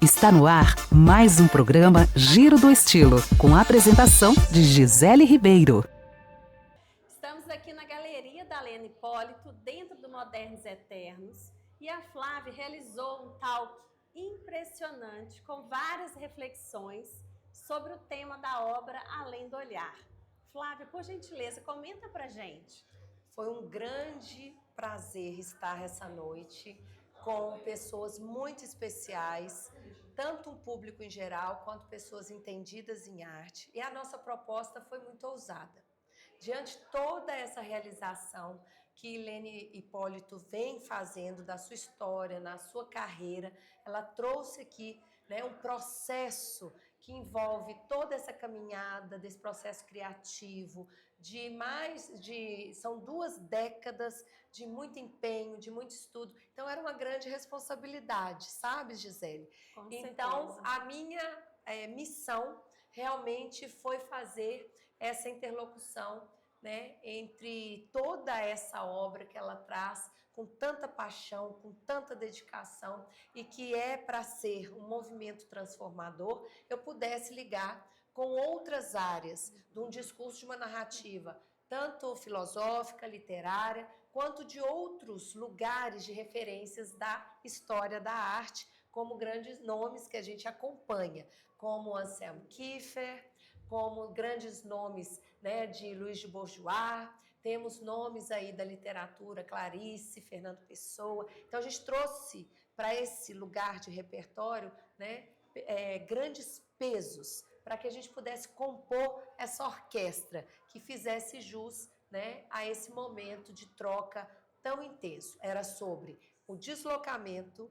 Está no ar mais um programa Giro do Estilo, com a apresentação de Gisele Ribeiro. Estamos aqui na galeria da Lene Hipólito, dentro do Modernos Eternos, e a Flávia realizou um talk impressionante, com várias reflexões sobre o tema da obra Além do Olhar. Flávia, por gentileza, comenta pra gente. Foi um grande prazer estar essa noite com pessoas muito especiais, tanto um público em geral quanto pessoas entendidas em arte. E a nossa proposta foi muito ousada. Diante de toda essa realização que Lene Hipólito vem fazendo da sua história, na sua carreira, ela trouxe aqui, um processo que envolve toda essa caminhada, desse processo criativo, são 2 décadas de muito empenho, de muito estudo. Então, era uma grande responsabilidade, sabe, Gisele? Com então, certeza. a minha missão realmente foi fazer essa interlocução, entre toda essa obra que ela traz com tanta paixão, com tanta dedicação e que é para ser um movimento transformador, eu pudesse ligar com outras áreas de um discurso, de uma narrativa, tanto filosófica, literária, quanto de outros lugares de referências da história da arte, como grandes nomes que a gente acompanha, como Anselmo Kiefer, como grandes nomes, de Luiz de Bourgeois, temos nomes aí da literatura, Clarice, Fernando Pessoa. Então, a gente trouxe para esse lugar de repertório, grandes pesos, para que a gente pudesse compor essa orquestra que fizesse jus, a esse momento de troca tão intenso. Era sobre o deslocamento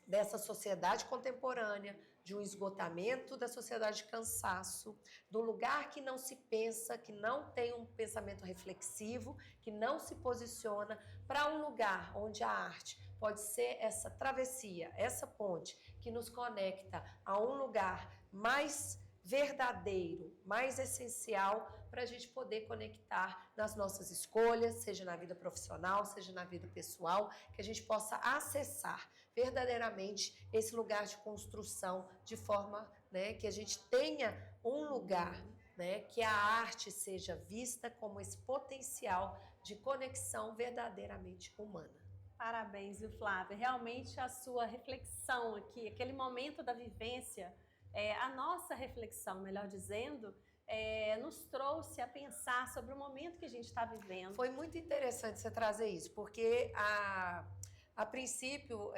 dessa sociedade contemporânea, de um esgotamento da sociedade de cansaço, do lugar que não se pensa, que não tem um pensamento reflexivo, que não se posiciona, para um lugar onde a arte pode ser essa travessia, essa ponte que nos conecta a um lugar mais verdadeiro, mais essencial, para a gente poder conectar nas nossas escolhas, seja na vida profissional, seja na vida pessoal, que a gente possa acessar verdadeiramente esse lugar de construção, de forma, que a gente tenha um lugar, que a arte seja vista como esse potencial de conexão verdadeiramente humana. Parabéns, viu, Flávia? Realmente a sua reflexão aqui, aquele momento da vivência, a nossa reflexão, melhor dizendo, nos trouxe a pensar sobre o momento que a gente está vivendo. Foi muito interessante você trazer isso, porque a princípio,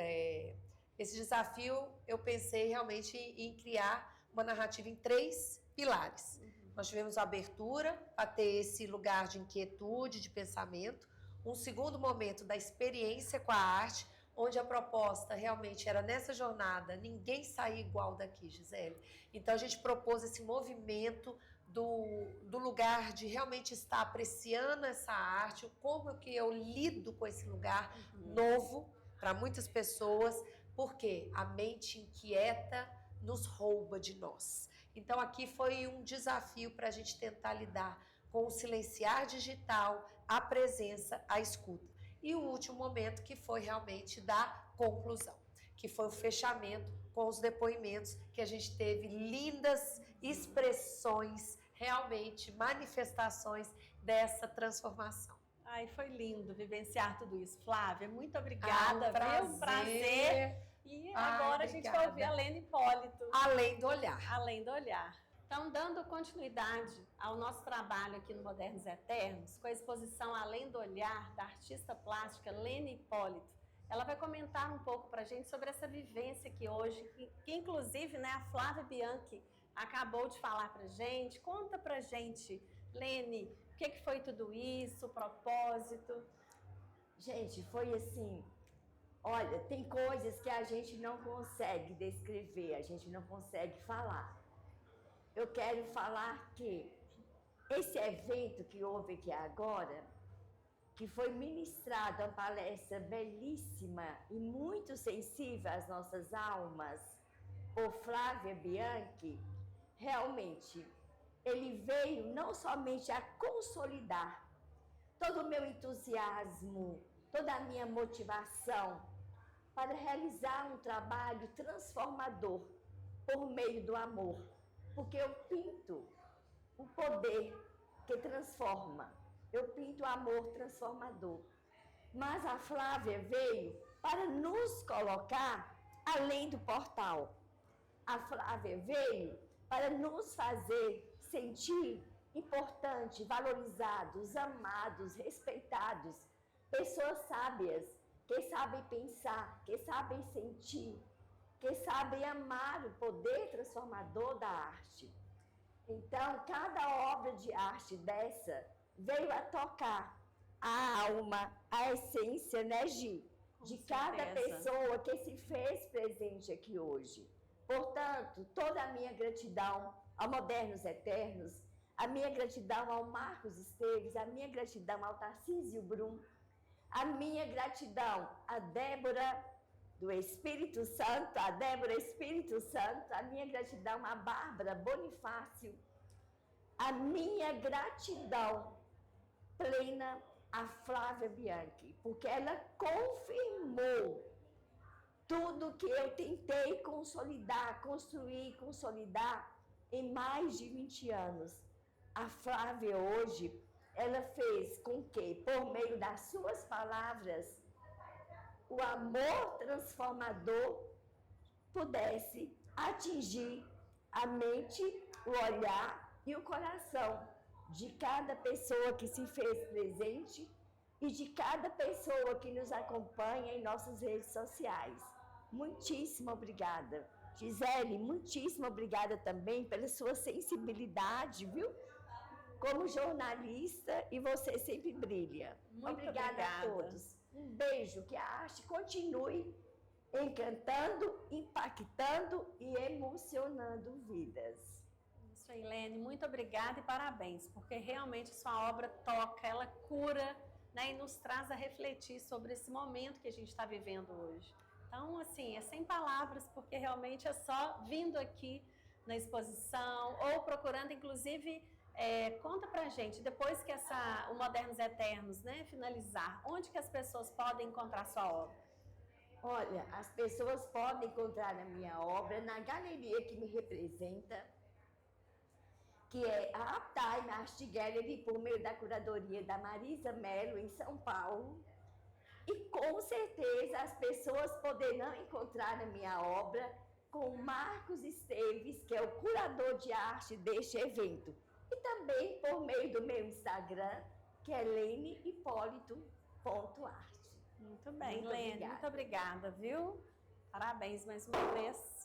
esse desafio, eu pensei realmente em criar uma narrativa em 3 pilares. Nós tivemos a abertura para ter esse lugar de inquietude, de pensamento. Um segundo momento da experiência com a arte, onde a proposta realmente era nessa jornada, ninguém sair igual daqui, Gisele. Então, a gente propôs esse movimento do lugar de realmente estar apreciando essa arte, como que eu lido com esse lugar novo para muitas pessoas, porque a mente inquieta nos rouba de nós. Então, aqui foi um desafio para a gente tentar lidar com o silenciar digital, a presença, a escuta. E o último momento, que foi realmente da conclusão, que foi o fechamento com os depoimentos, que a gente teve lindas expressões, realmente manifestações dessa transformação. Ai, foi lindo vivenciar tudo isso. Flávia, muito obrigada. Um prazer. E agora a gente vai ouvir a Lene Hipólito. Além do Olhar. Além do Olhar. Então, dando continuidade ao nosso trabalho aqui no Modernos Eternos, com a exposição Além do Olhar, da artista plástica Lene Hipólito, ela vai comentar um pouco para a gente sobre essa vivência que hoje, que inclusive a Flávia Bianchi acabou de falar para a gente. Conta para a gente, Lene, o que foi tudo isso, o propósito? Gente, foi assim, olha, tem coisas que a gente não consegue descrever, a gente não consegue falar. Eu quero falar que esse evento que houve aqui agora, que foi ministrado uma palestra belíssima e muito sensível às nossas almas, por Flávia Bianchi, realmente, ele veio não somente a consolidar todo o meu entusiasmo, toda a minha motivação para realizar um trabalho transformador por meio do amor, porque eu pinto o poder que transforma, eu pinto o amor transformador. Mas a Flávia veio para nos colocar além do portal. A Flávia veio para nos fazer sentir importantes, valorizados, amados, respeitados, pessoas sábias, que sabem pensar, que sabem sentir, que sabem amar o poder transformador da arte. Então, cada obra de arte dessa veio a tocar a alma, a essência, né, Gi? De cada pessoa que se fez presente aqui hoje. Portanto, toda a minha gratidão ao Modernos Eternos, a minha gratidão ao Marcos Esteves, a minha gratidão ao Tarcísio Brum, a minha gratidão à Débora do Espírito Santo, a Débora Espírito Santo, a minha gratidão à Bárbara Bonifácio, a minha gratidão plena à Flávia Bianchi, porque ela confirmou tudo que eu tentei consolidar, construir, consolidar em mais de 20 anos. A Flávia hoje, ela fez com que, por meio das suas palavras, o amor transformador pudesse atingir a mente, o olhar e o coração de cada pessoa que se fez presente e de cada pessoa que nos acompanha em nossas redes sociais. Muitíssimo obrigada. Gisele, muitíssimo obrigada também pela sua sensibilidade, viu? Como jornalista, e você sempre brilha. Muito obrigada a todos. Um beijo, que a arte continue encantando, impactando e emocionando vidas. Isso aí, Lene, muito obrigada e parabéns, porque realmente sua obra toca, ela cura, né, e nos traz a refletir sobre esse momento que a gente está vivendo hoje. Então, assim, é sem palavras, porque realmente é só vindo aqui na exposição ou procurando, inclusive, conta pra gente, depois que o Modernos Eternos, né, finalizar, onde que as pessoas podem encontrar sua obra? Olha, as pessoas podem encontrar a minha obra na galeria que me representa, que é a Uptime Art Gallery, por meio da curadoria da Marisa Mello, em São Paulo. E com certeza as pessoas poderão encontrar a minha obra com o Marcos Esteves, que é o curador de arte deste evento. E também por meio do meu Instagram, que é lenehipólito.arte. Muito bem, Lene, muito obrigada, viu? Parabéns mais uma vez.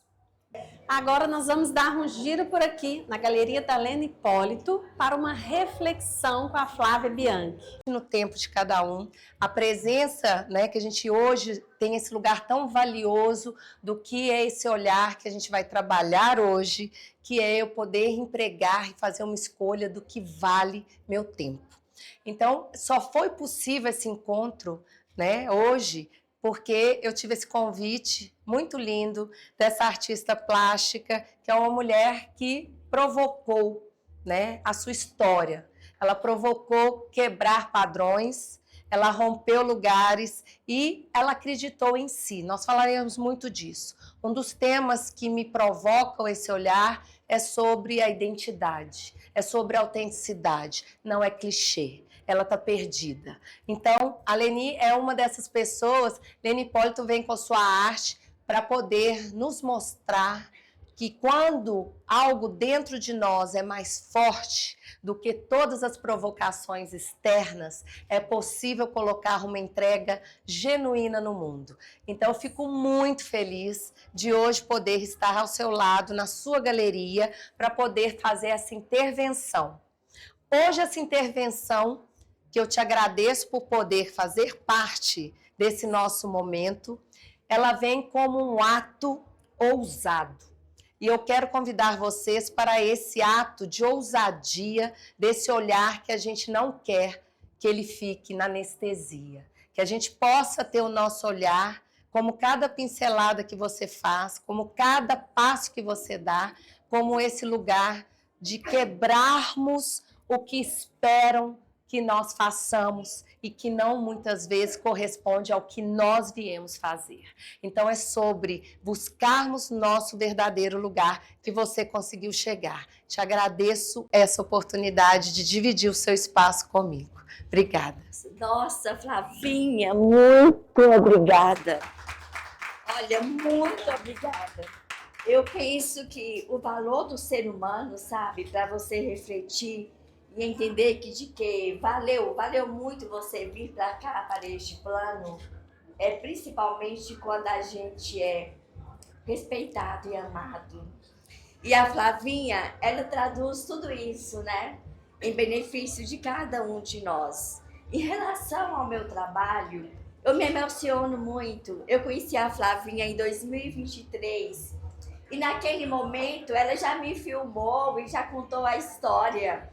Agora nós vamos dar um giro por aqui, na Galeria da Lene Hipólito, para uma reflexão com a Flávia Bianchi. No tempo de cada um, a presença, né, que a gente hoje tem esse lugar tão valioso do que é esse olhar que a gente vai trabalhar hoje, que é eu poder empregar e fazer uma escolha do que vale meu tempo. Então, só foi possível esse encontro, né, hoje, porque eu tive esse convite muito lindo dessa artista plástica, que é uma mulher que provocou, né, a sua história. Ela provocou quebrar padrões, ela rompeu lugares e ela acreditou em si. Nós falaremos muito disso. Um dos temas que me provocam esse olhar é sobre a identidade, é sobre a autenticidade, não é clichê. Ela está perdida. Então, a Leni é uma dessas pessoas. Lene Hipólito vem com a sua arte para poder nos mostrar que quando algo dentro de nós é mais forte do que todas as provocações externas, é possível colocar uma entrega genuína no mundo. Então, eu fico muito feliz de hoje poder estar ao seu lado, na sua galeria, para poder fazer essa intervenção. Hoje, essa intervenção, que eu te agradeço por poder fazer parte desse nosso momento, ela vem como um ato ousado. E eu quero convidar vocês para esse ato de ousadia, desse olhar que a gente não quer que ele fique na anestesia. Que a gente possa ter o nosso olhar, como cada pincelada que você faz, como cada passo que você dá, como esse lugar de quebrarmos o que esperam que nós façamos e que não muitas vezes corresponde ao que nós viemos fazer. Então é sobre buscarmos nosso verdadeiro lugar que você conseguiu chegar. Te agradeço essa oportunidade de dividir o seu espaço comigo. Obrigada. Nossa, Flavinha, muito obrigada. Olha, muito obrigada. Eu penso que o valor do ser humano, sabe, para você refletir e entender que valeu muito você vir para cá, para este plano, principalmente quando a gente é respeitado e amado. E a Flavinha, ela traduz tudo isso, né, em benefício de cada um de nós. Em relação ao meu trabalho, eu me emociono muito. Eu conheci a Flavinha em 2023 e naquele momento ela já me filmou e já contou a história.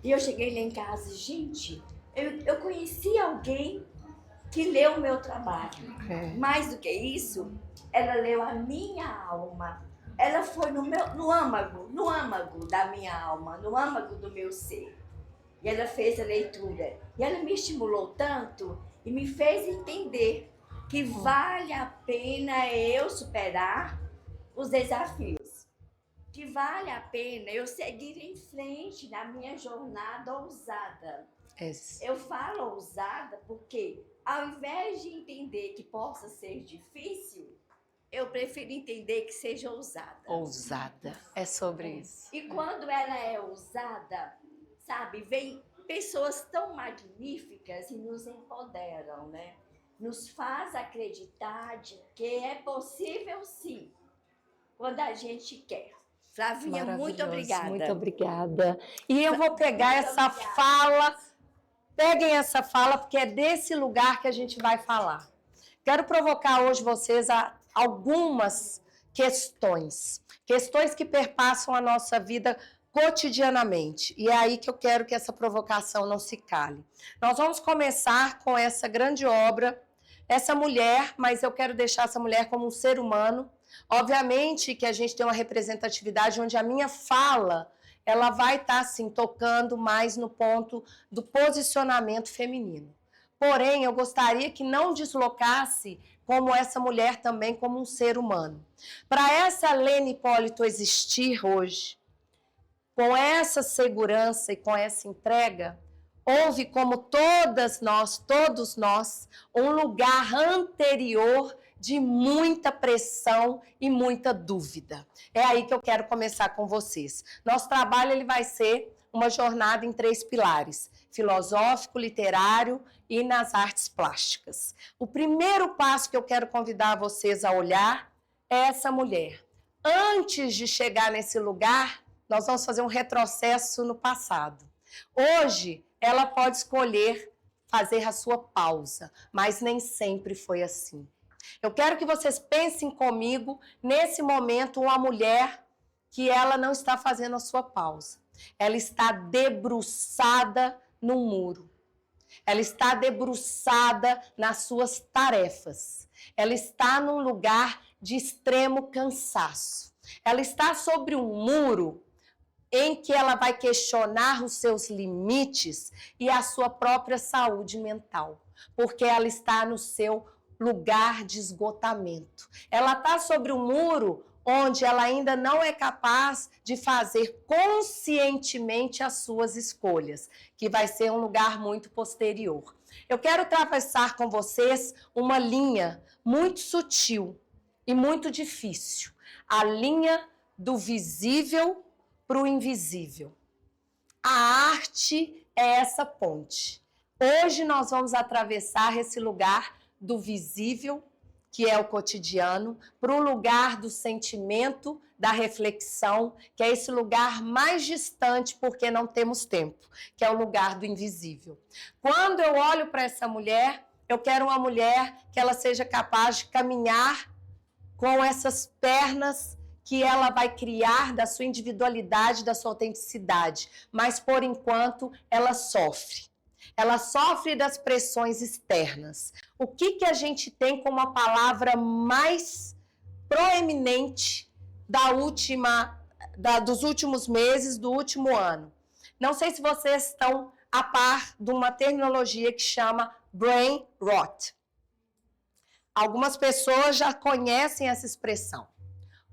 E eu cheguei lá em casa, gente, eu conheci alguém que leu o meu trabalho. Mais do que isso, ela leu a minha alma. Ela foi no âmago da minha alma, no âmago do meu ser. E ela fez a leitura. E ela me estimulou tanto e me fez entender que vale a pena eu superar os desafios. Que vale a pena eu seguir em frente na minha jornada ousada. Eu falo ousada porque, ao invés de entender que possa ser difícil, eu prefiro entender que seja ousada. Ousada, é sobre isso. E quando ela é ousada, sabe, vem pessoas tão magníficas e nos empoderam, né? Nos faz acreditar de que é possível sim, quando a gente quer. Flavinha, muito obrigada. Muito obrigada. E eu vou pegar essa fala, peguem essa fala, porque é desse lugar que a gente vai falar. Quero provocar hoje vocês a algumas questões que perpassam a nossa vida cotidianamente. E é aí que eu quero que essa provocação não se cale. Nós vamos começar com essa grande obra, essa mulher, mas eu quero deixar essa mulher como um ser humano. Obviamente que a gente tem uma representatividade onde a minha fala, ela vai estar, assim, tocando mais no ponto do posicionamento feminino. Porém, eu gostaria que não deslocasse como essa mulher também como um ser humano. Para essa Lene Hipólito existir hoje, com essa segurança e com essa entrega, houve, como todos nós, um lugar anterior de muita pressão e muita dúvida. É aí que eu quero começar com vocês. Nosso trabalho ele vai ser uma jornada em 3 pilares: filosófico, literário e nas artes plásticas. O primeiro passo que eu quero convidar vocês a olhar é essa mulher. Antes de chegar nesse lugar, nós vamos fazer um retrocesso no passado. Hoje, ela pode escolher fazer a sua pausa, mas nem sempre foi assim. Eu quero que vocês pensem comigo, nesse momento, uma mulher que ela não está fazendo a sua pausa. Ela está debruçada num muro. Ela está debruçada nas suas tarefas. Ela está num lugar de extremo cansaço. Ela está sobre um muro em que ela vai questionar os seus limites e a sua própria saúde mental, porque ela está no seu lugar de esgotamento. Ela está sobre um muro onde ela ainda não é capaz de fazer conscientemente as suas escolhas, que vai ser um lugar muito posterior. Eu quero atravessar com vocês uma linha muito sutil e muito difícil, a linha do visível para o invisível. A arte é essa ponte. Hoje nós vamos atravessar esse lugar do visível, que é o cotidiano, para o lugar do sentimento, da reflexão, que é esse lugar mais distante, porque não temos tempo, que é o lugar do invisível. Quando eu olho para essa mulher, eu quero uma mulher que ela seja capaz de caminhar com essas pernas que ela vai criar da sua individualidade, da sua autenticidade. Mas, por enquanto, ela sofre. Ela sofre das pressões externas. O que a gente tem como a palavra mais proeminente dos últimos meses, do último ano? Não sei se vocês estão a par de uma terminologia que chama brain rot. Algumas pessoas já conhecem essa expressão.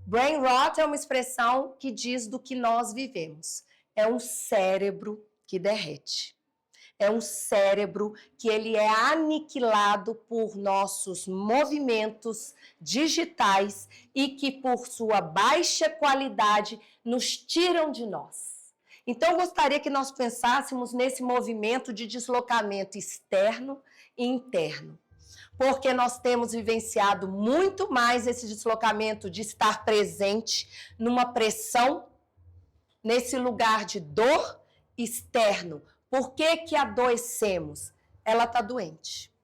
Brain rot é uma expressão que diz do que nós vivemos. É um cérebro que derrete. É um cérebro que ele é aniquilado por nossos movimentos digitais e que por sua baixa qualidade nos tiram de nós. Então, eu gostaria que nós pensássemos nesse movimento de deslocamento externo e interno. Porque nós temos vivenciado muito mais esse deslocamento de estar presente numa pressão, nesse lugar de dor externo. Por que que adoecemos? Ela está doente.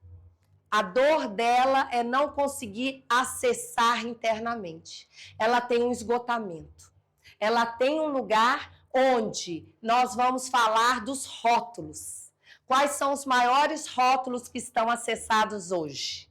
A dor dela é não conseguir acessar internamente. Ela tem um esgotamento. Ela tem um lugar onde nós vamos falar dos rótulos. Quais são os maiores rótulos que estão acessados hoje?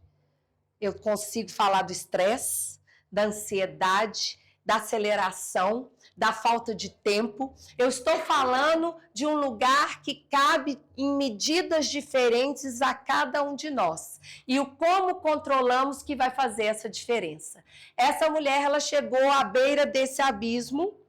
Eu consigo falar do estresse, da ansiedade, da aceleração, da falta de tempo. Eu estou falando de um lugar que cabe em medidas diferentes a cada um de nós. E o como controlamos que vai fazer essa diferença. Essa mulher, ela chegou à beira desse abismo,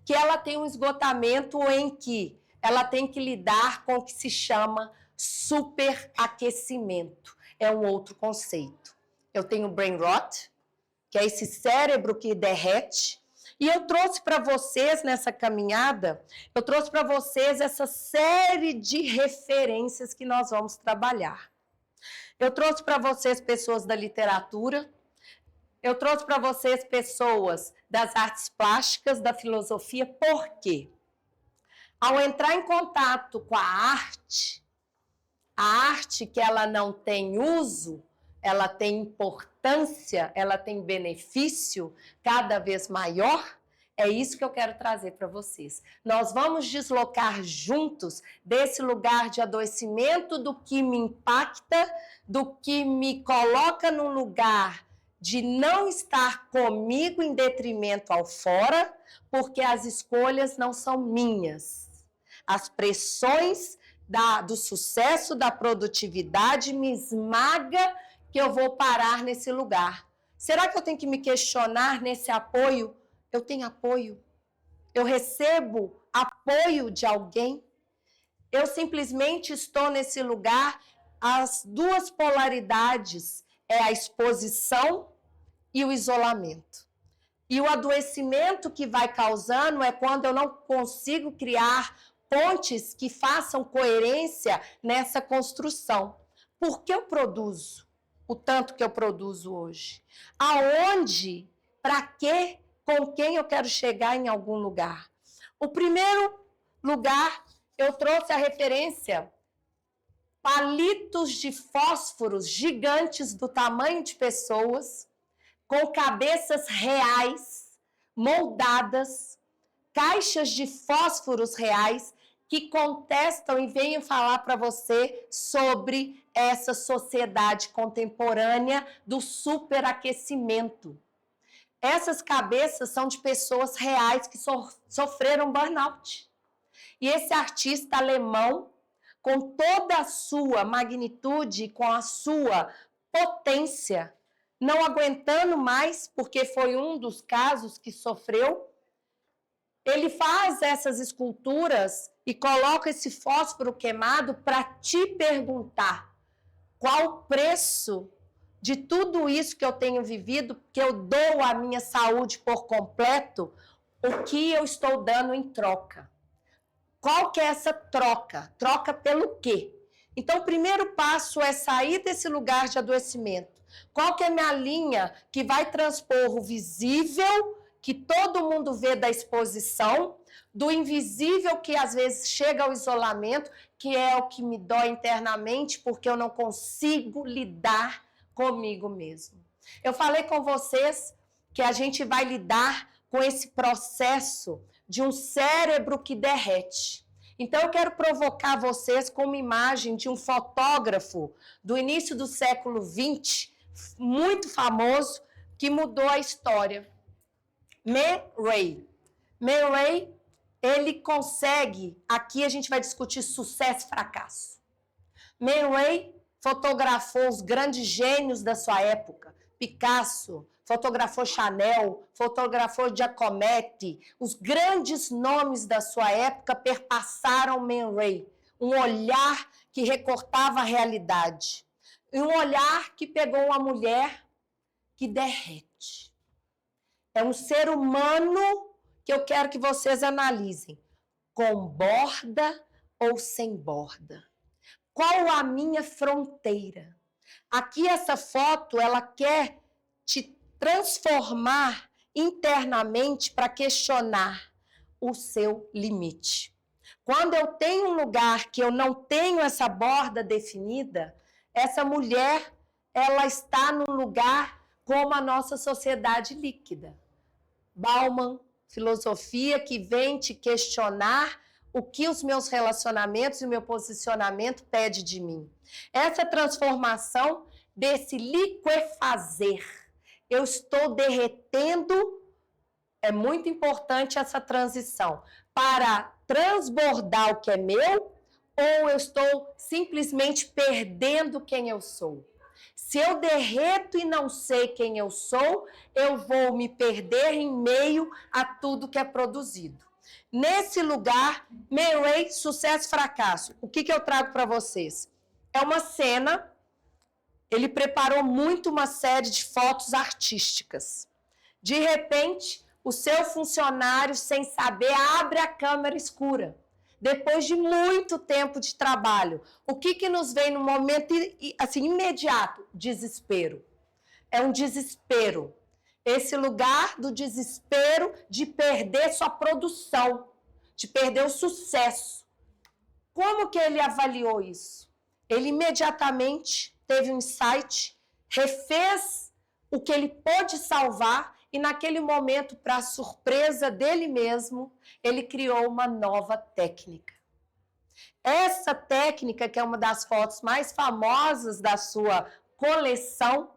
que ela tem um esgotamento em que ela tem que lidar com o que se chama superaquecimento. É um outro conceito. Eu tenho brain rot, que é esse cérebro que derrete, e eu trouxe para vocês nessa caminhada, eu trouxe para vocês essa série de referências que nós vamos trabalhar. Eu trouxe para vocês pessoas da literatura, eu trouxe para vocês pessoas das artes plásticas, da filosofia. Por quê? Ao entrar em contato com a arte que ela não tem uso, ela tem importância, ela tem benefício cada vez maior, é isso que eu quero trazer para vocês. Nós vamos deslocar juntos desse lugar de adoecimento do que me impacta, do que me coloca num lugar de não estar comigo em detrimento ao fora, porque as escolhas não são minhas. As pressões do sucesso, da produtividade me esmaga que eu vou parar nesse lugar. Será que eu tenho que me questionar nesse apoio? Eu tenho apoio? Eu recebo apoio de alguém? Eu simplesmente estou nesse lugar, as duas polaridades, é a exposição e o isolamento. E o adoecimento que vai causando é quando eu não consigo criar pontes que façam coerência nessa construção. Por que eu produzo o tanto que eu produzo hoje? Aonde, para quê, com quem eu quero chegar em algum lugar? O primeiro lugar, eu trouxe a referência palitos de fósforos gigantes do tamanho de pessoas, com cabeças reais, moldadas, caixas de fósforos reais, que contestam e vêm falar para você sobre essa sociedade contemporânea do superaquecimento. Essas cabeças são de pessoas reais que sofreram burnout. E esse artista alemão, com toda a sua magnitude, com a sua potência, não aguentando mais, porque foi um dos casos que sofreu, ele faz essas esculturas e coloca esse fósforo queimado para te perguntar qual o preço de tudo isso que eu tenho vivido, que eu dou à minha saúde por completo, o que eu estou dando em troca. Qual que é essa troca? Troca pelo quê? Então, o primeiro passo é sair desse lugar de adoecimento. Qual que é a minha linha que vai transpor o visível, que todo mundo vê da exposição, do invisível que às vezes chega ao isolamento, que é o que me dói internamente porque eu não consigo lidar comigo mesmo. Eu falei com vocês que a gente vai lidar com esse processo de um cérebro que derrete. Então eu quero provocar vocês com uma imagem de um fotógrafo do início do século XX, muito famoso, que mudou a história. Man Ray. Man Ray ele consegue, aqui a gente vai discutir sucesso e fracasso. Man Ray fotografou os grandes gênios da sua época, Picasso, fotografou Chanel, fotografou Giacometti, os grandes nomes da sua época perpassaram Man Ray, um olhar que recortava a realidade, e um olhar que pegou uma mulher que derrete. É um ser humano que eu quero que vocês analisem, com borda ou sem borda. Qual a minha fronteira? Aqui essa foto, ela quer te transformar internamente para questionar o seu limite. Quando eu tenho um lugar que eu não tenho essa borda definida, essa mulher, ela está num lugar como a nossa sociedade líquida. Bauman, filosofia que vem te questionar o que os meus relacionamentos e o meu posicionamento pede de mim. Essa transformação desse liquefazer. Eu estou derretendo, é muito importante essa transição, para transbordar o que é meu, ou eu estou simplesmente perdendo quem eu sou? Se eu derreto e não sei quem eu sou, eu vou me perder em meio a tudo que é produzido. Nesse lugar, Man Ray, sucesso e fracasso. O que eu trago para vocês? É uma cena, ele preparou muito uma série de fotos artísticas. De repente, o seu funcionário, sem saber, abre a câmera escura. Depois de muito tempo de trabalho, o que nos vem no momento assim, imediato? Desespero. É um desespero. Esse lugar do desespero de perder sua produção, de perder o sucesso. Como que ele avaliou isso? Ele imediatamente teve um insight, refez o que ele pôde salvar e naquele momento, para surpresa dele mesmo, ele criou uma nova técnica. Essa técnica, que é uma das fotos mais famosas da sua coleção,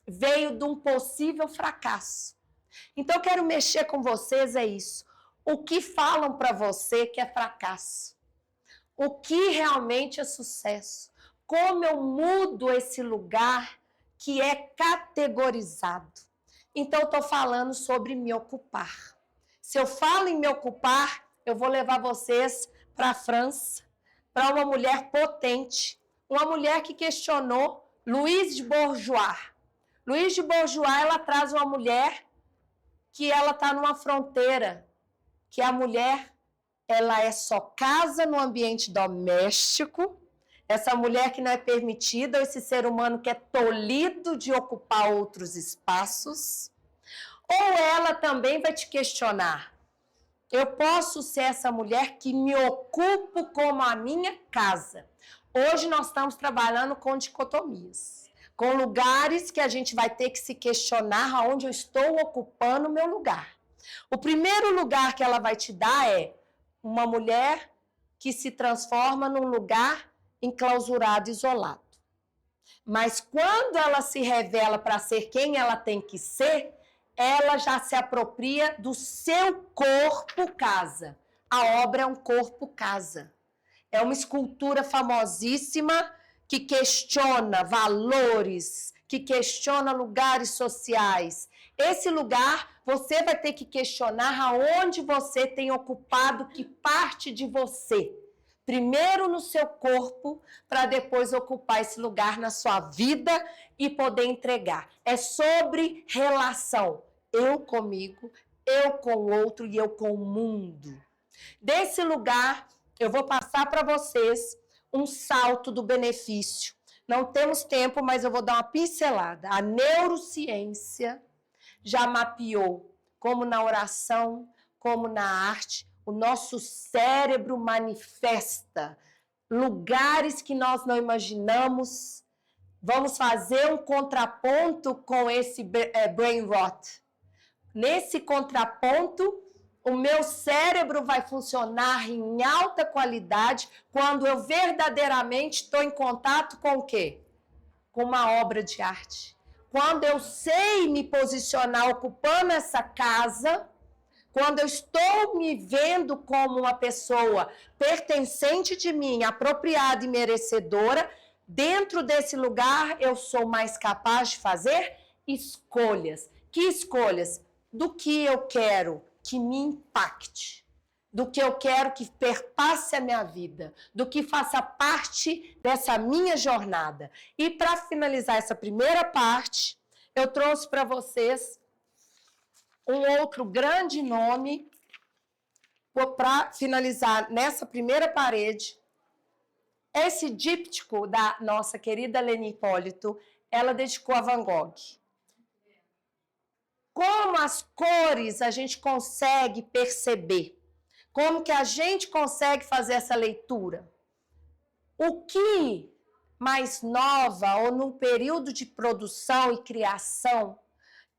veio de um possível fracasso. Então, eu quero mexer com vocês, é isso. O que falam para você que é fracasso? O que realmente é sucesso? Como eu mudo esse lugar que é categorizado? Então, eu estou falando sobre me ocupar. Se eu falo em me ocupar, eu vou levar vocês para a França, para uma mulher potente, uma mulher que questionou Louise de Bourgeois. Louise de Bourgeois, ela traz uma mulher que ela está numa fronteira, que a mulher, ela é só casa no ambiente doméstico, essa mulher que não é permitida, esse ser humano que é tolhido de ocupar outros espaços, ou ela também vai te questionar, eu posso ser essa mulher que me ocupo como a minha casa. Hoje nós estamos trabalhando com dicotomias, com lugares que a gente vai ter que se questionar aonde eu estou ocupando o meu lugar. O primeiro lugar que ela vai te dar é uma mulher que se transforma num lugar enclausurado, isolado. Mas quando ela se revela para ser quem ela tem que ser, ela já se apropria do seu corpo casa. A obra é um corpo casa. É uma escultura famosíssima que questiona valores, que questiona lugares sociais. Esse lugar, você vai ter que questionar aonde você tem ocupado que parte de você. Primeiro no seu corpo, para depois ocupar esse lugar na sua vida e poder entregar. É sobre relação. Eu comigo, eu com o outro e eu com o mundo. Desse lugar, eu vou passar para vocês um salto do benefício. Não temos tempo, mas eu vou dar uma pincelada. A neurociência já mapeou, como na oração, como na arte, o nosso cérebro manifesta lugares que nós não imaginamos. Vamos fazer um contraponto com esse brain rot. Nesse contraponto, o meu cérebro vai funcionar em alta qualidade quando eu verdadeiramente estou em contato com o quê? Com uma obra de arte. Quando eu sei me posicionar ocupando essa casa, quando eu estou me vendo como uma pessoa pertencente de mim, apropriada e merecedora, dentro desse lugar eu sou mais capaz de fazer escolhas. Que escolhas? Do que eu quero que me impacte, do que eu quero que perpasse a minha vida, do que faça parte dessa minha jornada. E para finalizar essa primeira parte, eu trouxe para vocês um outro grande nome para finalizar nessa primeira parede. Esse díptico da nossa querida Leni Hipólito, ela dedicou a Van Gogh. Como as cores a gente consegue perceber? Como que a gente consegue fazer essa leitura? O que mais nova ou no período de produção e criação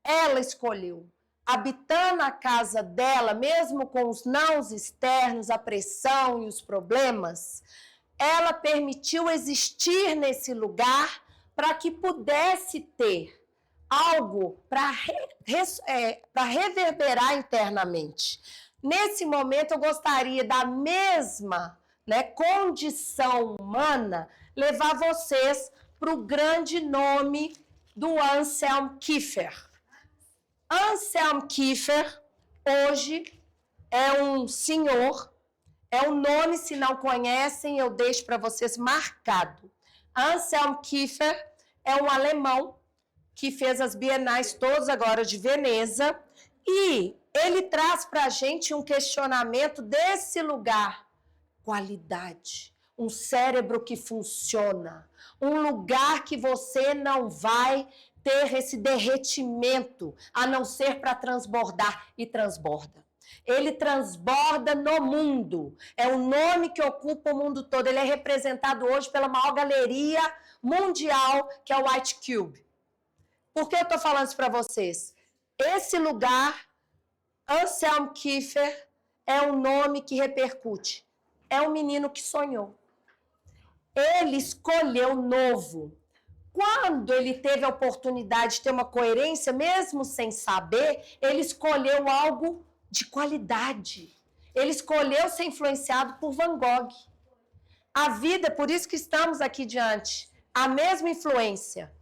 ela escolheu? Habitando a casa dela, mesmo com os nãos externos, a pressão e os problemas, ela permitiu existir nesse lugar para que pudesse ter algo para reverberar internamente. Nesse momento, eu gostaria da mesma condição humana levar vocês para o grande nome do Anselm Kiefer. Anselm Kiefer, hoje, é um senhor, é um nome, se não conhecem, eu deixo para vocês marcado. Anselm Kiefer é um alemão que fez as bienais todas agora de Veneza, e ele traz para a gente um questionamento desse lugar. Qualidade, um cérebro que funciona, um lugar que você não vai ter esse derretimento, a não ser para transbordar, e transborda. Ele transborda no mundo, é um nome que ocupa o mundo todo, ele é representado hoje pela maior galeria mundial, que é o White Cube. Por que eu estou falando isso para vocês? Esse lugar, Anselm Kiefer, é um nome que repercute. É um menino que sonhou. Ele escolheu novo. Quando ele teve a oportunidade de ter uma coerência, mesmo sem saber, ele escolheu algo de qualidade. Ele escolheu ser influenciado por Van Gogh. A vida, por isso que estamos aqui diante, a mesma influência.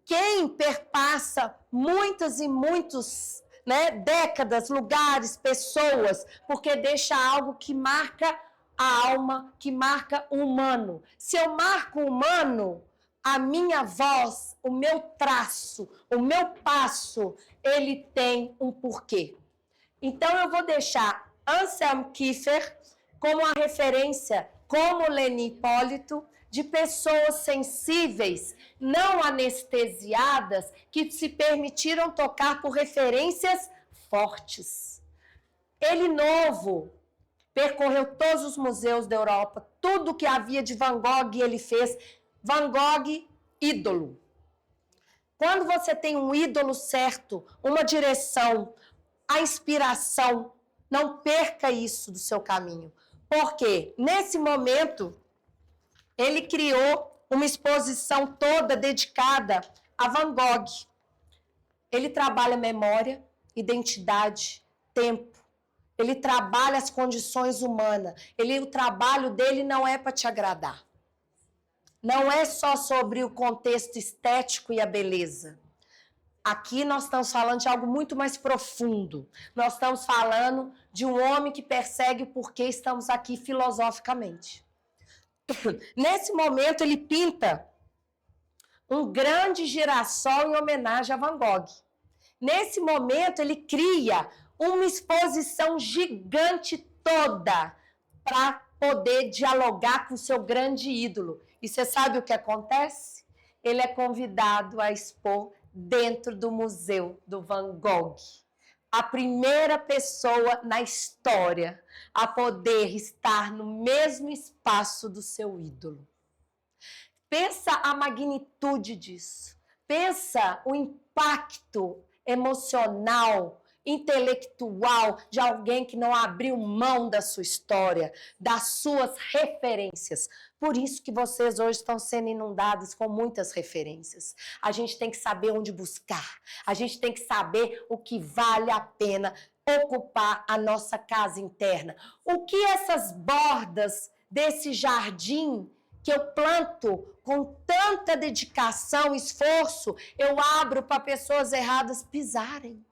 Quem perpassa muitas e muitas décadas, lugares, pessoas, porque deixa algo que marca a alma, que marca o humano. Se eu marco o humano, a minha voz, o meu traço, o meu passo, ele tem um porquê. Então eu vou deixar Anselm Kiefer como a referência, como Leni Hipólito, de pessoas sensíveis, não anestesiadas, que se permitiram tocar por referências fortes. Ele novo percorreu todos os museus da Europa, tudo que havia de Van Gogh ele fez. Van Gogh, ídolo. Quando você tem um ídolo certo, uma direção, a inspiração, não perca isso do seu caminho. Porque nesse momento ele criou uma exposição toda dedicada a Van Gogh. Ele trabalha memória, identidade, tempo. Ele trabalha as condições humanas. O trabalho dele não é para te agradar. Não é só sobre o contexto estético e a beleza. Aqui nós estamos falando de algo muito mais profundo. Nós estamos falando de um homem que persegue o porquê estamos aqui filosoficamente. Nesse momento, ele pinta um grande girassol em homenagem a Van Gogh. Nesse momento, ele cria uma exposição gigante toda para poder dialogar com o seu grande ídolo. E você sabe o que acontece? Ele é convidado a expor dentro do museu do Van Gogh. A primeira pessoa na história a poder estar no mesmo espaço do seu ídolo. Pensa a magnitude disso. Pensa o impacto emocional, intelectual de alguém que não abriu mão da sua história, das suas referências. Por isso que vocês hoje estão sendo inundados com muitas referências. A gente tem que saber onde buscar. A gente tem que saber o que vale a pena ocupar a nossa casa interna? O que essas bordas desse jardim que eu planto com tanta dedicação, esforço, eu abro para pessoas erradas pisarem?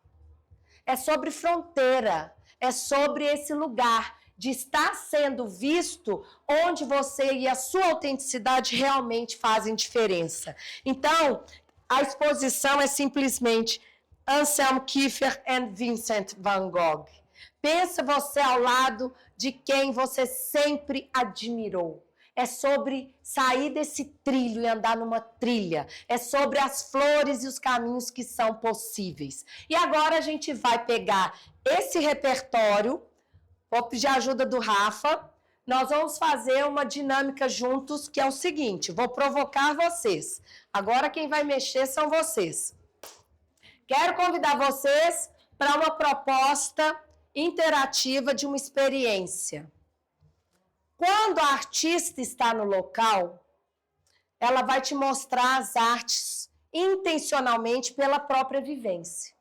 É sobre fronteira, é sobre esse lugar de estar sendo visto onde você e a sua autenticidade realmente fazem diferença. Então, a exposição é simplesmente Anselm Kiefer e Vincent van Gogh. Pensa você ao lado de quem você sempre admirou. É sobre sair desse trilho e andar numa trilha. É sobre as flores e os caminhos que são possíveis. E agora a gente vai pegar esse repertório, vou pedir a ajuda do Rafa, nós vamos fazer uma dinâmica juntos, que é o seguinte, vou provocar vocês. Agora quem vai mexer são vocês. Quero convidar vocês para uma proposta interativa de uma experiência. Quando a artista está no local, ela vai te mostrar as artes intencionalmente pela própria vivência.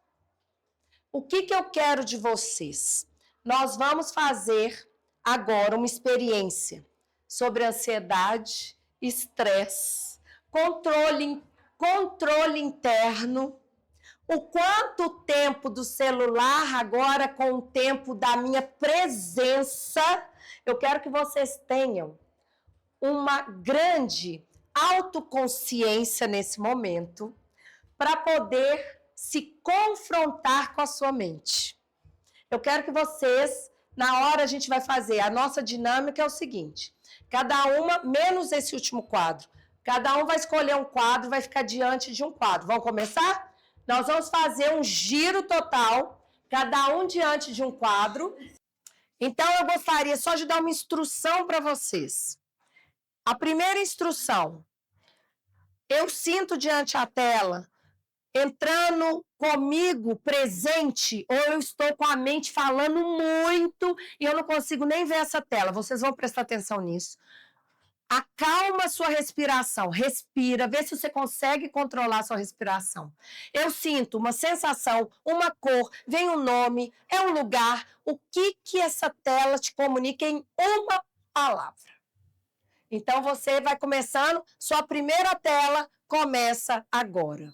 O que eu quero de vocês? Nós vamos fazer agora uma experiência sobre ansiedade, estresse, controle interno, o quanto tempo do celular agora com o tempo da minha presença. Eu quero que vocês tenham uma grande autoconsciência nesse momento para poder se confrontar com a sua mente. Eu quero que vocês, na hora a gente vai fazer, a nossa dinâmica é o seguinte, cada uma, menos esse último quadro, cada um vai escolher um quadro, vai ficar diante de um quadro. Vamos começar? Nós vamos fazer um giro total, cada um diante de um quadro. Então, eu gostaria só de dar uma instrução para vocês. A primeira instrução, eu sinto diante da tela, entrando comigo, presente, ou eu estou com a mente falando muito e eu não consigo nem ver essa tela. Vocês vão prestar atenção nisso. Acalma a sua respiração, respira, vê se você consegue controlar a sua respiração. Eu sinto uma sensação, uma cor, vem um nome, é um lugar. O que essa tela te comunica em uma palavra? Então, você vai começando, sua primeira tela começa agora.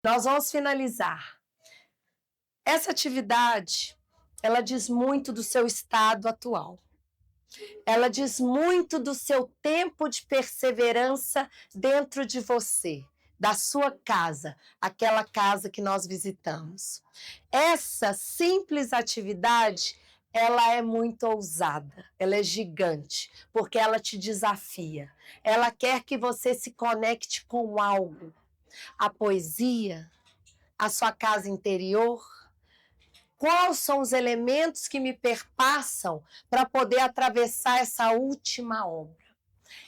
Nós vamos finalizar. Essa atividade, ela diz muito do seu estado atual. Ela diz muito do seu tempo de perseverança dentro de você, da sua casa, aquela casa que nós visitamos. Essa simples atividade, ela é muito ousada, ela é gigante, porque ela te desafia. Ela quer que você se conecte com algo. A poesia, a sua casa interior. Quais são os elementos que me perpassam para poder atravessar essa última obra?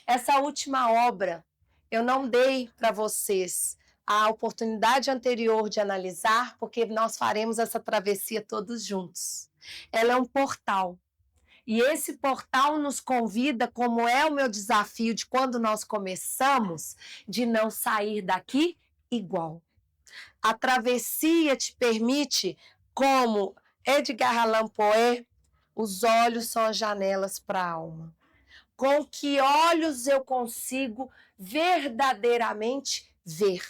Essa última obra, eu não dei para vocês a oportunidade anterior de analisar, porque nós faremos essa travessia todos juntos. Ela é um portal. E esse portal nos convida, como é o meu desafio de quando nós começamos, de não sair daqui igual. A travessia te permite, como Edgar Allan Poe, os olhos são as janelas para a alma. Com que olhos eu consigo verdadeiramente ver?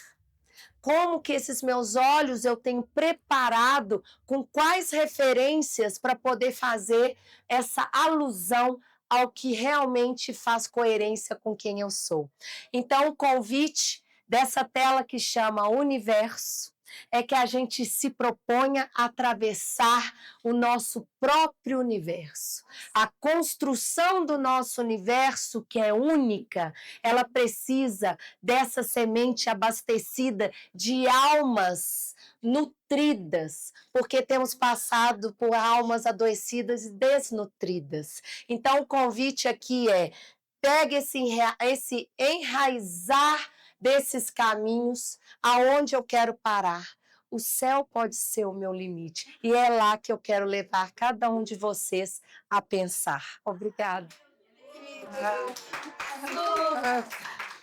Como que esses meus olhos eu tenho preparado, com quais referências para poder fazer essa alusão ao que realmente faz coerência com quem eu sou? Então, o convite dessa tela que chama Universo é que a gente se proponha a atravessar o nosso próprio universo. A construção do nosso universo, que é única, ela precisa dessa semente abastecida de almas nutridas, porque temos passado por almas adoecidas e desnutridas. Então, o convite aqui é: pegue esse enraizar desses caminhos, aonde eu quero parar. O céu pode ser o meu limite. E é lá que eu quero levar cada um de vocês a pensar. Obrigada.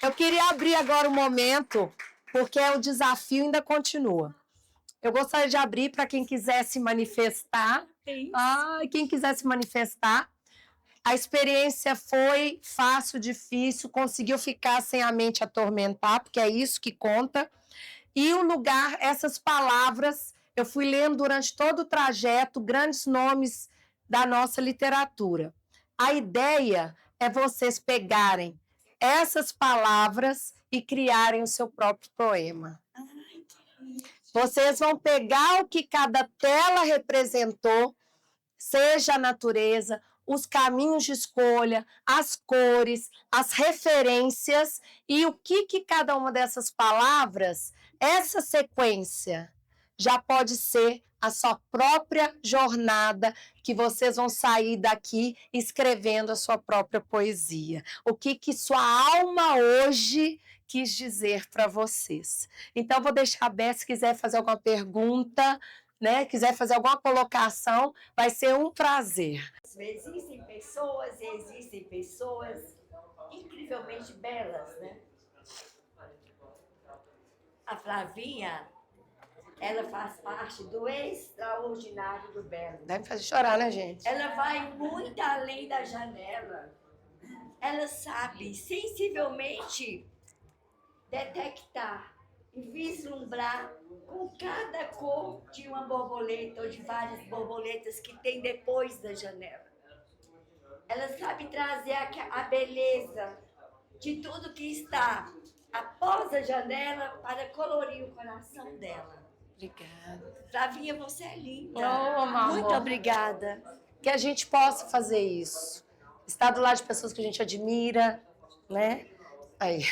Eu queria abrir agora um momento, porque o desafio ainda continua. Eu gostaria de abrir para quem quiser se manifestar. Quem quiser se manifestar. A experiência foi fácil, difícil, conseguiu ficar sem a mente atormentar, porque é isso que conta. E o lugar, essas palavras, eu fui lendo durante todo o trajeto grandes nomes da nossa literatura. A ideia é vocês pegarem essas palavras e criarem o seu próprio poema. Vocês vão pegar o que cada tela representou, seja a natureza, os caminhos de escolha, as cores, as referências e o que cada uma dessas palavras, essa sequência, já pode ser a sua própria jornada, que vocês vão sair daqui escrevendo a sua própria poesia. O que sua alma hoje quis dizer para vocês. Então, vou deixar aberto, se quiser fazer alguma pergunta, né, quiser fazer alguma colocação, vai ser um prazer. Existem pessoas incrivelmente belas, né? A Flavinha, ela faz parte do extraordinário do belo. Deve fazer chorar, né, gente? Ela vai muito além da janela. Ela sabe sensivelmente detectar e vislumbrar com cada cor de uma borboleta ou de várias borboletas que tem depois da janela. Ela sabe trazer a beleza de tudo que está após a janela para colorir o coração dela. Obrigada. Flavinha, você é linda. Muito obrigada. Que a gente possa fazer isso. Estar do lado de pessoas que a gente admira, né? Aí.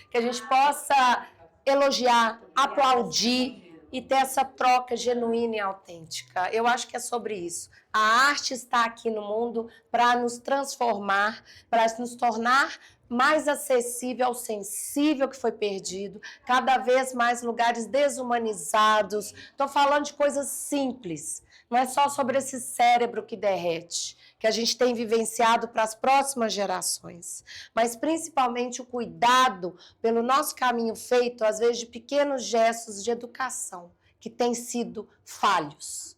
Que a gente possa elogiar, aplaudir e ter essa troca genuína e autêntica. Eu acho que é sobre isso. A arte está aqui no mundo para nos transformar, para nos tornar mais acessível ao sensível que foi perdido, cada vez mais lugares desumanizados. Estou falando de coisas simples, não é só sobre esse cérebro que derrete, que a gente tem vivenciado para as próximas gerações, mas principalmente o cuidado pelo nosso caminho feito, às vezes, de pequenos gestos de educação, que têm sido falhos.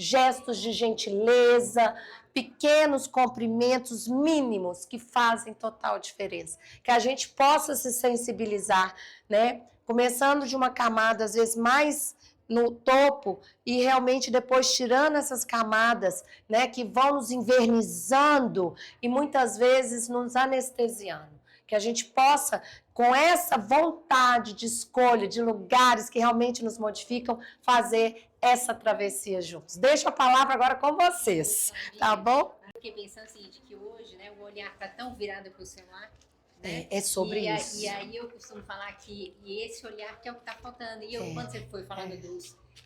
gestos de gentileza, pequenos cumprimentos mínimos que fazem total diferença. Que a gente possa se sensibilizar, né? Começando de uma camada, às vezes, mais no topo e realmente depois tirando essas camadas, né, que vão nos invernizando e muitas vezes nos anestesiando. Que a gente possa, com essa vontade de escolha de lugares que realmente nos modificam, fazer essa travessia juntos. Deixo a palavra agora com vocês, tá bom? Eu fiquei pensando o seguinte, que hoje, né, o olhar está tão virado para o celular, né? É sobre isso. E aí eu costumo falar que esse olhar que é o que está faltando. E eu, quando você foi falando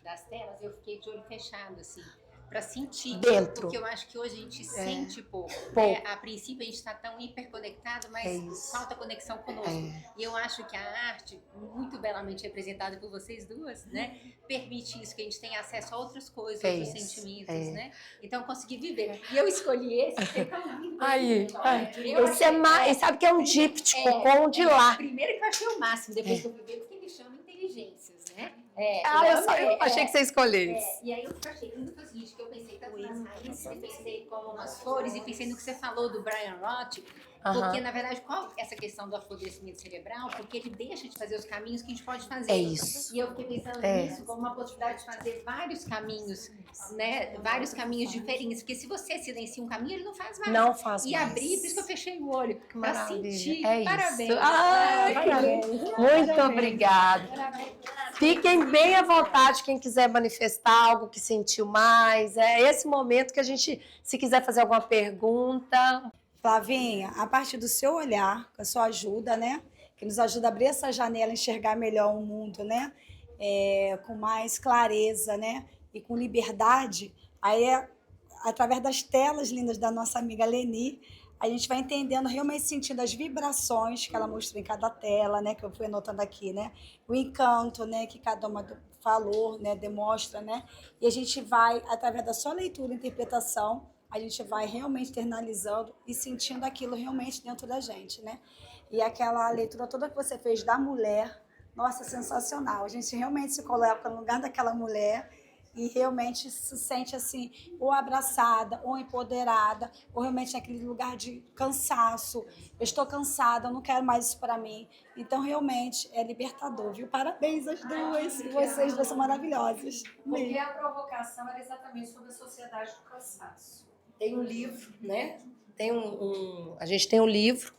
das telas, eu fiquei de olho fechado, assim, para sentir. Dentro. Porque eu acho que hoje a gente sente pouco. Pouco. Né? A princípio a gente está tão hiperconectado, mas falta conexão conosco. E eu acho que a arte, muito belamente representada por vocês duas, né, permite isso, que a gente tem acesso a outras coisas, outros sentimentos, né? Então, consegui viver. E eu escolhi esse, porque tá lindo. Aí, esse é mais, sabe que é um díptico com o de lá. Primeiro que eu achei o máximo, depois que eu fui ver, porque ele chama inteligências, né? Eu achei que você escolhesse. E aí eu achei lindo foi o seguinte, que eu pensei tanto nas raízes, eu pensei como umas flores, e pensei no que você falou do Brian Roth, porque, na verdade, qual essa questão do apodrecimento cerebral? Porque ele deixa de fazer os caminhos que a gente pode fazer. É isso. E eu fiquei pensando nisso como uma possibilidade de fazer vários caminhos, né? Vários caminhos diferentes. Porque se você silencia um caminho, ele não faz mais. Não faz e mais. Abrir, por isso que eu fechei o olho. Que maravilha. Senti. É Parabéns. isso. Parabéns. Muito obrigada. Fiquem bem à vontade, quem quiser manifestar algo que sentiu mais. É esse momento que a gente, se quiser fazer alguma pergunta... Flavinha, a partir do seu olhar, com a sua ajuda, né? Que nos ajuda a abrir essa janela, enxergar melhor o mundo, né? Com mais clareza, né? E com liberdade. Aí, através das telas lindas da nossa amiga Leni, a gente vai entendendo, realmente sentindo as vibrações que ela mostrou em cada tela, né? Que eu fui anotando aqui, né? O encanto, né? Que cada uma falou, né? Demonstra, né? E a gente vai, através da sua leitura e interpretação, a gente vai realmente internalizando e sentindo aquilo realmente dentro da gente, né? E aquela leitura toda que você fez da mulher, nossa, sensacional. A gente realmente se coloca no lugar daquela mulher e realmente se sente assim, ou abraçada, ou empoderada, ou realmente naquele lugar de cansaço. Eu estou cansada, eu não quero mais isso para mim. Então, realmente, é libertador, viu? Parabéns às duas. Vocês duas são maravilhosas. Porque a provocação era exatamente sobre a sociedade do cansaço. Tem um livro, né? A gente tem um livro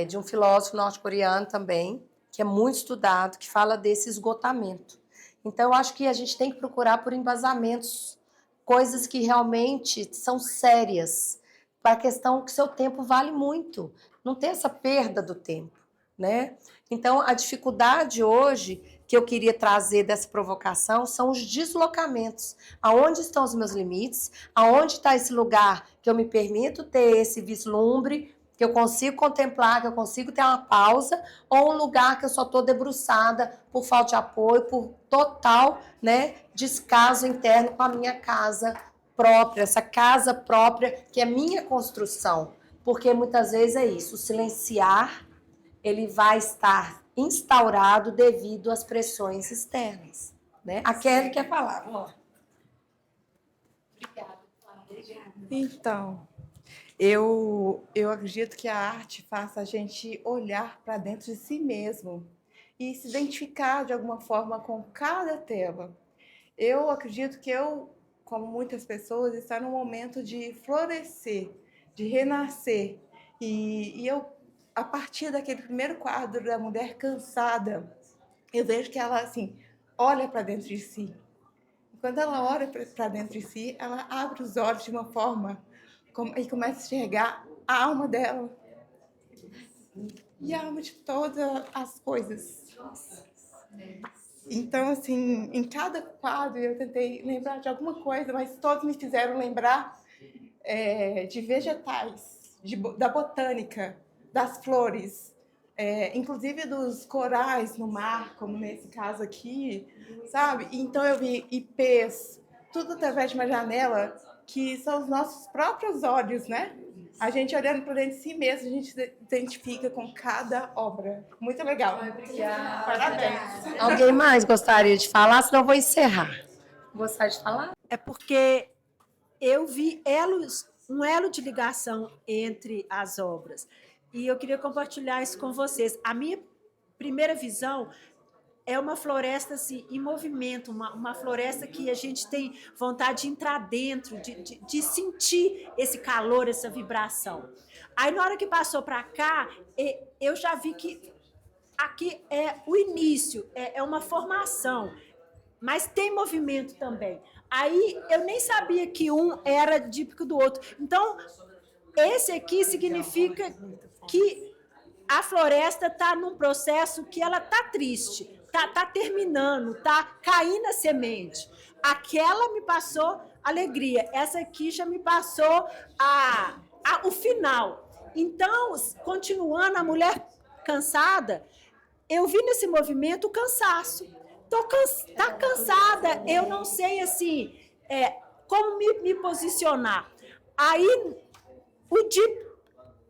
de um filósofo norte-coreano também, que é muito estudado, que fala desse esgotamento. Então, eu acho que a gente tem que procurar por embasamentos, coisas que realmente são sérias, para a questão que seu tempo vale muito. Não tem essa perda do tempo, né? Então, a dificuldade hoje que eu queria trazer dessa provocação são os deslocamentos. Aonde estão os meus limites? Aonde está esse lugar que eu me permito ter esse vislumbre, que eu consigo contemplar, que eu consigo ter uma pausa, ou um lugar que eu só estou debruçada por falta de apoio, por total, né, descaso interno com a minha casa própria, essa casa própria que é minha construção. Porque muitas vezes é isso, o silenciar, ele vai estar instaurado devido às pressões externas, né? A Kelly quer falar. Obrigada. Então, eu acredito que a arte faça a gente olhar para dentro de si mesmo e se identificar de alguma forma com cada tela. Eu acredito que como muitas pessoas, está num momento de florescer, de renascer. E eu, a partir daquele primeiro quadro da mulher cansada, eu vejo que ela, assim, olha para dentro de si. Quando ela olha para dentro de si, ela abre os olhos de uma forma e começa a enxergar a alma dela e a alma de todas as coisas. Então, assim, em cada quadro eu tentei lembrar de alguma coisa, mas todos me fizeram lembrar de vegetais, da botânica, das flores, inclusive dos corais no mar, como nesse caso aqui, sabe? Então eu vi ipês, tudo através de uma janela, que são os nossos próprios olhos, né? A gente olhando para dentro de si mesmo, a gente se identifica com cada obra. Muito legal. Obrigada. Parabéns. Alguém mais gostaria de falar? Senão eu vou encerrar. Gostaria de falar? é porque eu vi um elo de ligação entre as obras. E eu queria compartilhar isso com vocês. A minha primeira visão é uma floresta assim, em movimento, uma floresta que a gente tem vontade de entrar dentro, de sentir esse calor, essa vibração. Aí, na hora que passou para cá, eu já vi que aqui é o início, é uma formação, mas tem movimento também. Aí, eu nem sabia que um era típico do outro. Então, esse aqui significa que a floresta está num processo que ela está triste, está terminando, está caindo a semente. Aquela me passou alegria, essa aqui já me passou o final. Então, continuando, a mulher cansada, eu vi nesse movimento o cansaço. Está cansada, eu não sei assim, como me posicionar. Aí, o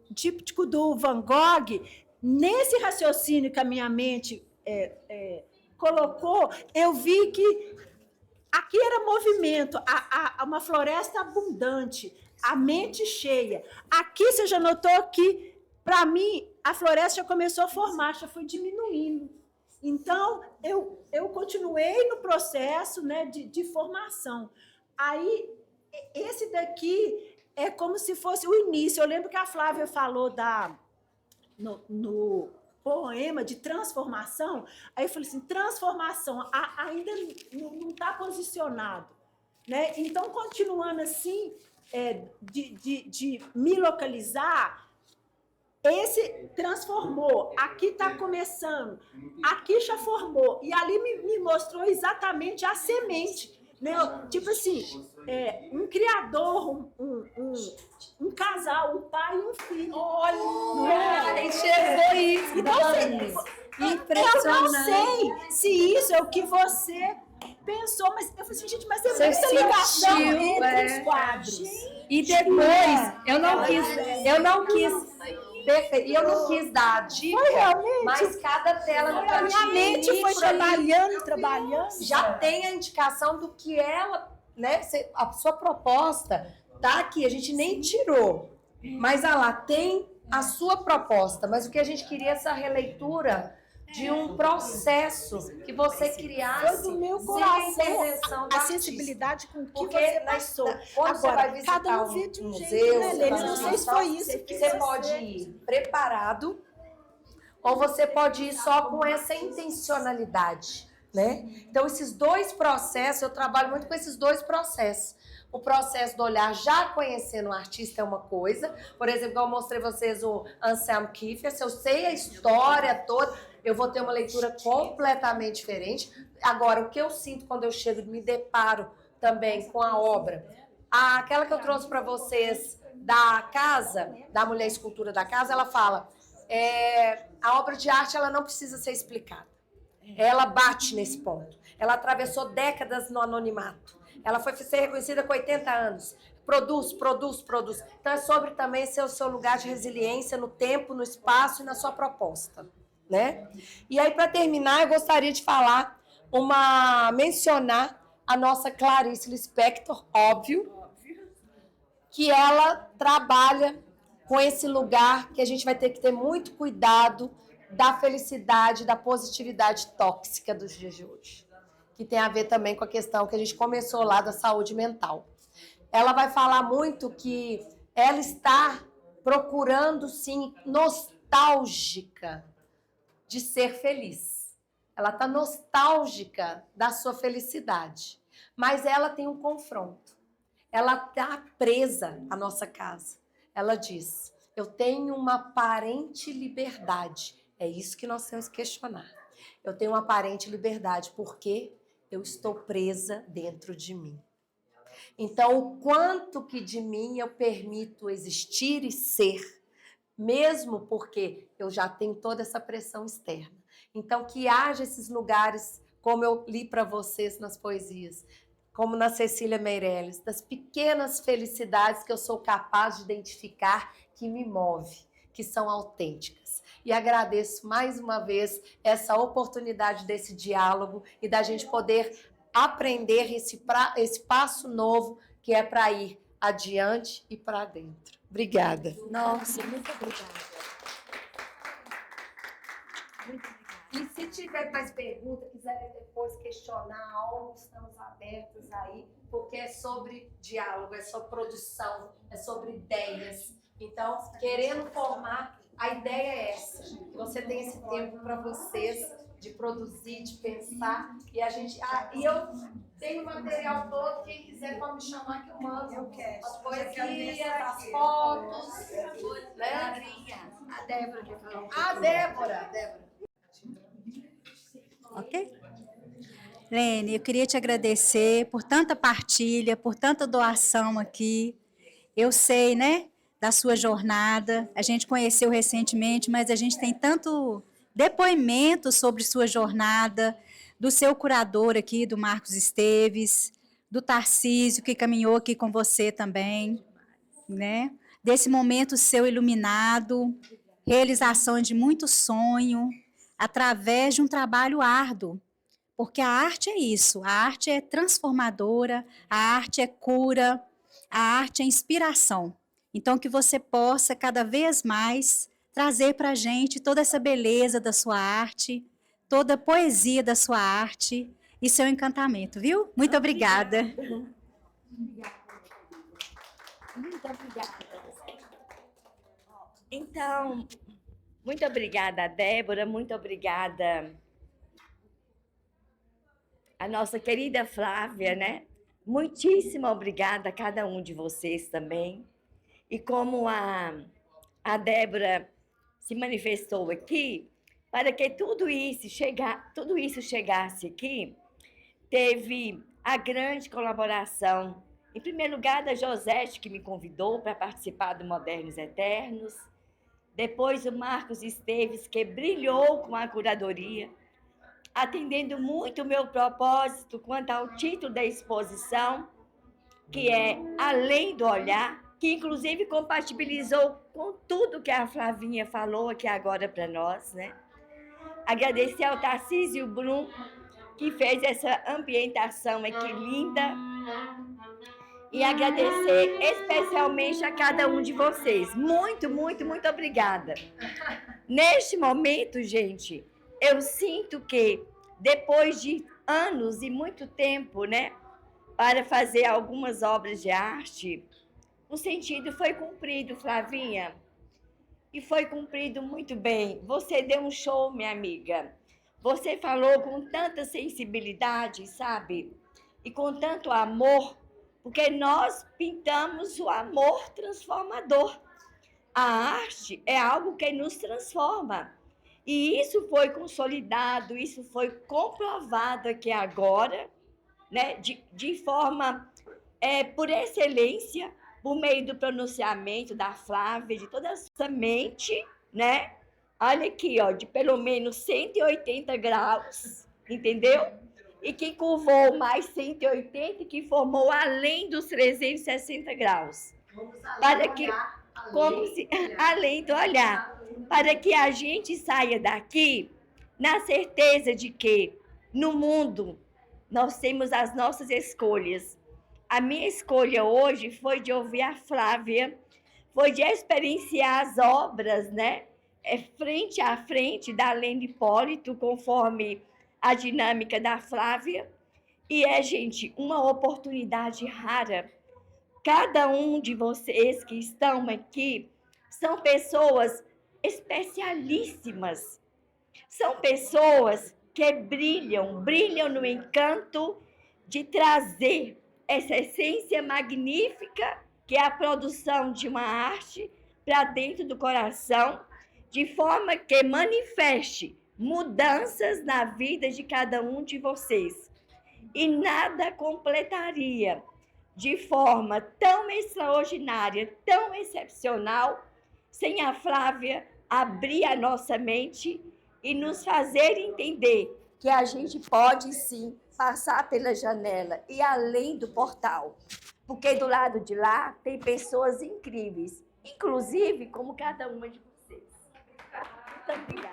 díptico do Van Gogh, nesse raciocínio que a minha mente colocou, eu vi que aqui era movimento, uma floresta abundante, a mente cheia. Aqui você já notou que, para mim, a floresta já começou a formar, já foi diminuindo. Então, eu continuei no processo, né, de formação. Aí, esse daqui é como se fosse o início. Eu lembro que a Flávia falou no poema de transformação, aí eu falei assim, transformação, ainda não está posicionado. Né? Então, continuando assim, de me localizar, esse transformou, aqui está começando, aqui já formou, e ali me mostrou exatamente a semente. Né? Tipo assim, um criador, um casal, um pai e um filho. Olha, enxergou isso. Então, eu não sei se isso é o que você pensou, mas eu falei assim, gente, mas é muita ligação entre os quadros. E depois, eu não quis perfeito, e eu não quis dar a dica, mas cada tela no cantinho, a minha mente foi trabalhando. Já tem a indicação do que ela, né, a sua proposta tá aqui, a gente nem tirou, mas lá tem a sua proposta, mas o que a gente queria é essa releitura de um processo que você criasse do meu coração, sem a intervenção da sensibilidade com que porque você passou. Quando você vai visitar cada um vê de um museu, jeito, né, Lênis? Não sei se foi isso. Você pode ir preparado ou você pode ir só com essa intencionalidade, né? Então, esses dois processos, eu trabalho muito com esses dois processos. O processo do olhar já conhecendo o artista é uma coisa. Por exemplo, eu mostrei vocês o Anselm Kiefer. Se eu sei a história toda, eu vou ter uma leitura completamente diferente. Agora, o que eu sinto quando eu chego e me deparo também com a obra, aquela que eu trouxe para vocês da casa, da mulher escultura da casa, ela fala, a obra de arte ela não precisa ser explicada. Ela bate nesse ponto. Ela atravessou décadas no anonimato. Ela foi ser reconhecida com 80 anos. Produz. Então, é sobre também ser o seu lugar de resiliência no tempo, no espaço e na sua proposta. Né? E aí, para terminar, eu gostaria de mencionar a nossa Clarice Lispector, óbvio, que ela trabalha com esse lugar que a gente vai ter que ter muito cuidado da felicidade, da positividade tóxica dos dias de hoje, que tem a ver também com a questão que a gente começou lá da saúde mental. Ela vai falar muito que ela está procurando, sim, nostálgica de ser feliz. Ela está nostálgica da sua felicidade, mas ela tem um confronto. Ela está presa à nossa casa. Ela diz, eu tenho uma aparente liberdade. É isso que nós temos que questionar. Eu tenho uma aparente liberdade porque eu estou presa dentro de mim. Então, o quanto que de mim eu permito existir e ser, mesmo porque eu já tenho toda essa pressão externa. Então, que haja esses lugares, como eu li para vocês nas poesias, como na Cecília Meirelles, das pequenas felicidades que eu sou capaz de identificar que me move, que são autênticas. E agradeço mais uma vez essa oportunidade desse diálogo e da gente poder aprender esse passo novo que é para ir adiante e para dentro. Obrigada. Nossa, muito obrigada. Muito obrigada. E se tiver mais perguntas, quiserem depois questionar algo, estamos abertos aí, porque é sobre diálogo, é sobre produção, é sobre ideias. Então, querendo formar, a ideia é essa. Que você tem esse tempo para vocês de produzir, de pensar. E a gente. E eu tenho o material todo, quem quiser pode me chamar que eu mando. Eu quero. As poesias, as fotos. Né? A Débora quer falar. A Débora. Ok? Lene, eu queria te agradecer por tanta partilha, por tanta doação aqui. Eu sei, né, da sua jornada. A gente conheceu recentemente, mas a gente tem tanto depoimento sobre sua jornada, do seu curador aqui, do Marcos Esteves, do Tarcísio, que caminhou aqui com você também, né? Desse momento seu iluminado, realização de muito sonho, através de um trabalho árduo, porque a arte é isso, a arte é transformadora, a arte é cura, a arte é inspiração. Então, que você possa cada vez mais trazer para a gente toda essa beleza da sua arte, toda a poesia da sua arte e seu encantamento, viu? Muito obrigada. Muito obrigada. Então, muito obrigada, Débora, muito obrigada a nossa querida Flávia, né? Muitíssimo obrigada a cada um de vocês também. E como a Débora se manifestou aqui, para que tudo isso chegasse aqui, teve a grande colaboração, em primeiro lugar, da Josete, que me convidou para participar do Modernos Eternos, depois o Marcos Esteves, que brilhou com a curadoria, atendendo muito o meu propósito quanto ao título da exposição, que é Além do Olhar, que inclusive compatibilizou com tudo que a Flavinha falou aqui agora para nós, né? Agradecer ao Tarcísio Brum, que fez essa ambientação aqui linda, e agradecer especialmente a cada um de vocês. Muito, muito, muito obrigada. Neste momento, gente, eu sinto que depois de anos e muito tempo, né, para fazer algumas obras de arte, o sentido foi cumprido, Flavinha, e foi cumprido muito bem. Você deu um show, minha amiga. Você falou com tanta sensibilidade, sabe? E com tanto amor, porque nós pintamos o amor transformador. A arte é algo que nos transforma. E isso foi consolidado, isso foi comprovado aqui agora, né? De forma, por excelência, por meio do pronunciamento da Flávia, de toda essa mente, né? Olha aqui, ó, de pelo menos 180 graus, entendeu? E que curvou mais 180 e que formou além dos 360 graus. Para que, além do olhar, para que a gente saia daqui na certeza de que no mundo nós temos as nossas escolhas. A minha escolha hoje foi de ouvir a Flávia, foi de experienciar as obras, né? Frente a frente da Lene Hipólito, conforme a dinâmica da Flávia. E gente, uma oportunidade rara. Cada um de vocês que estão aqui são pessoas especialíssimas. São pessoas que brilham no encanto de trazer essa essência magnífica que é a produção de uma arte para dentro do coração, de forma que manifeste mudanças na vida de cada um de vocês. E nada completaria de forma tão extraordinária, tão excepcional, sem a Flávia abrir a nossa mente e nos fazer entender que a gente pode, sim, passar pela janela e além do portal. Porque do lado de lá tem pessoas incríveis, inclusive como cada uma de vocês. Muito obrigada.